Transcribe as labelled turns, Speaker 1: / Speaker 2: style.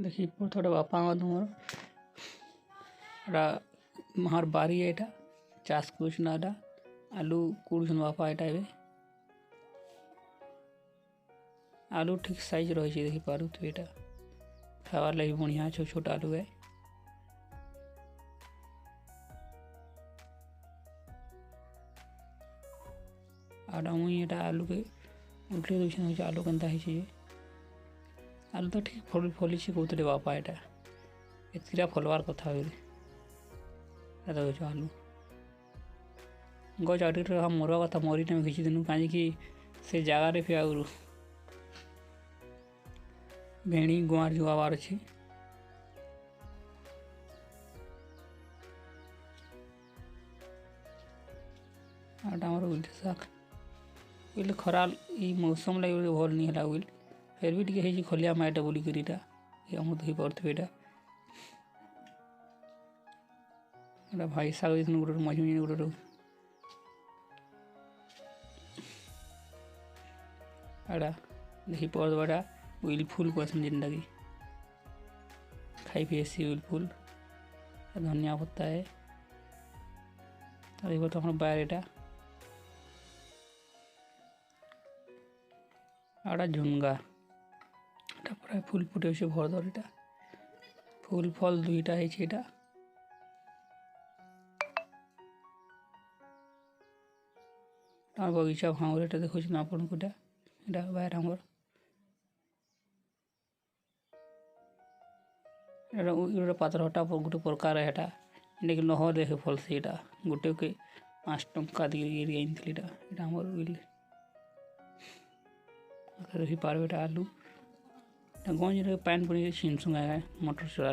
Speaker 1: देखिए थोड़ा बापा तुम महार बारी है चाष कर आलू कुड़ुन बापा ये आलू ठीक साइज रही देखी पारुथ ये खावार लगी बढ़िया छोट छोट आलू है। आटा मुई आलू के उल्टे दूसरे आलू के आलू तो ठीक फली कहते बापा ये फलवार कथा आलू गच आटे मरवा कथा मरी टाइम घिची देनु कहीं से जगार फिर आगु भेणी गुआर जो आवार अच्छी आटा उल शाग उल खरा मौसम लगे भल नहीं है उल फिर भी टे खलिया माइटा बोलिकी धोई पारे भाई साग गोटे मझी गोटे आड़ा देखी पड़ा उल फुल कहसन जेनटा कि खाई पी उल फुल धनिया पत्ता है तो बायर एटा आड़ा झुनगा प्राय फुल फुटे भरदर यहाँ फुल फल दुईटा है बगीचा भावर ये देखो आपन को बाहर हमर पातर हटा गोटे प्रकार है कि नह देखे फल से गोटे के 5 टंका देखी पारे आलू गंज पानी पड़ी छिनसुंगा मटर चुरा